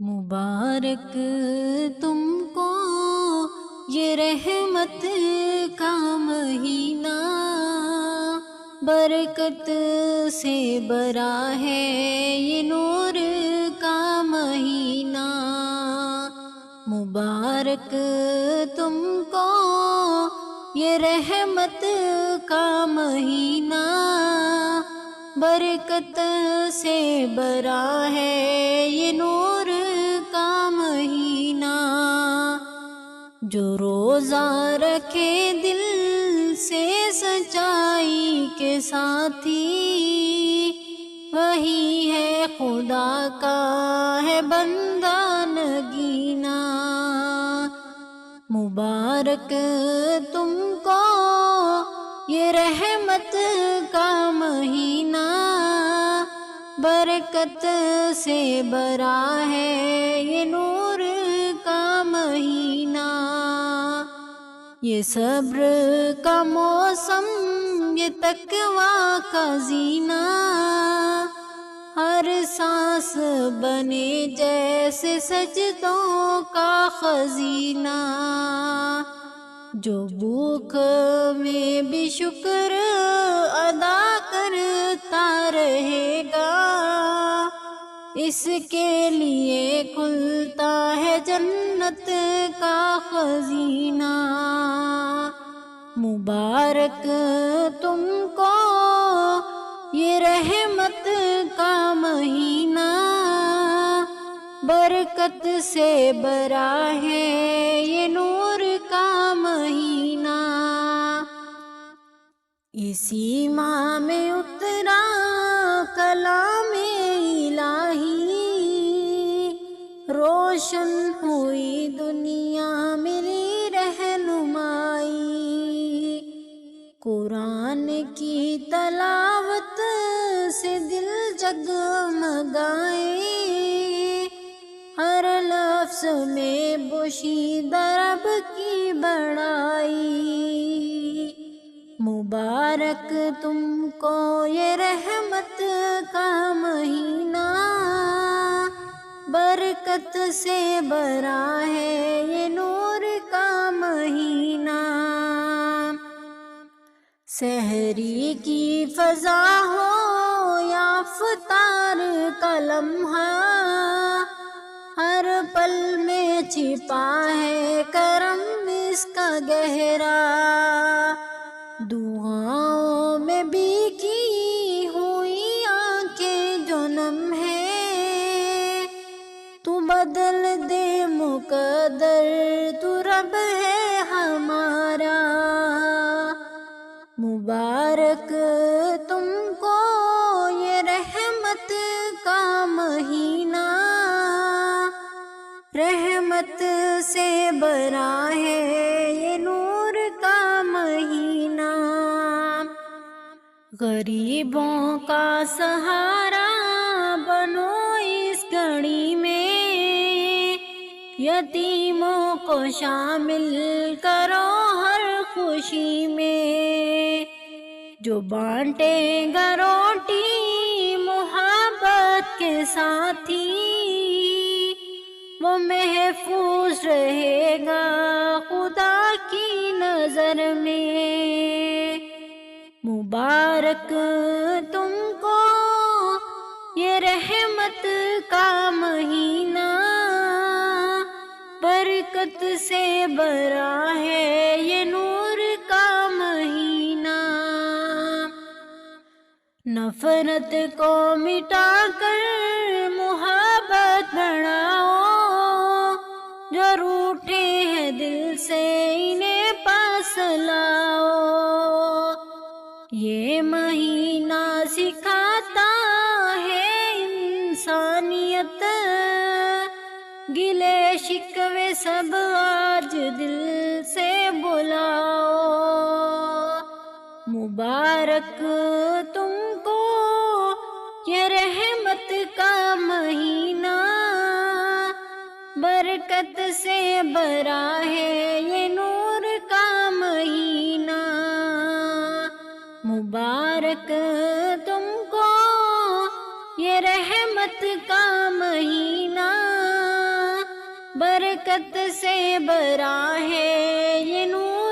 مبارک تم کو یہ رحمت کا مہینہ، برکت سے بھرا ہے یہ نور کا مہینہ۔ مبارک تم کو یہ رحمت کا مہینہ، برکت سے بھرا ہے یہ نور کا مہینہ۔ جو روزہ رکھے دل سے سچائی کے ساتھی، وہی ہے خدا کا ہے بندہ نگینا۔ مبارک تم کو یہ رحمت کا مہینہ، برکت سے بھرا ہے یہ نور کا مہینہ۔ یہ صبر کا موسم، یہ تقویٰ کا زینہ، ہر سانس بنے جیسے سجدوں کا خزینہ۔ جو بھوک میں بھی شکر ادا کرتا رہے گا، اس کے لیے کھلتا ہے جنت کا خزینہ۔ مبارک تم کو یہ رحمت کا مہینہ، برکت سے بھرا ہے یہ نور کا مہینہ۔ اسی ماہ میں اترا کلام الہی، روشن ہوئی دنیا میری رہنمائی۔ قرآن کی تلاوت سے دل جگمگائے، ہر لفظ میں پوشیدہ رب کی بڑائی۔ مبارک تم کو یہ رحمت کا مہینہ، برکت سے بھرا ہے یہ نور کا مہینہ۔ سحری کی فضا ہو یا افطار کا لمحہ، ہر پل میں چھپا ہے کرم اس کا گہرا۔ دعاؤں میں بھیگی ہوئی آنکھیں جو نم ہے، تو بدل دے مقدر، تو رب ہے ہمارا۔ مبارک تم کو یہ رحمت کا مہینہ، رحمت سے بھرا ہے یہ نور کا مہینہ۔ غریبوں کا سہارا بنو اس گھڑی میں، یتیموں کو شامل کرو ہر خوشی میں۔ جو بانٹے گا روٹی محبت کے ساتھی، وہ محفوظ رہے گا خدا کی نظر میں۔ مبارک تم کو یہ رحمت کا مہینہ، برکت سے بھرا ہے یہ نور کا مہینہ۔ نفرت کو مٹا کر محبت بڑھاؤ، جو روٹھے ہیں دل سے انہیں پاس لاؤ۔ یہ مہینہ سکھاتا ہے انسانیت، گلے شکوے سب آج دل سے بلاؤ۔ مبارک تم کو یہ رحمت کا مہینہ، برکت سے بھرا ہے یہ نور کا مہینہ۔ مبارک تم کو یہ رحمت کا مہینہ، محبت سے بھرا ہے یہ نور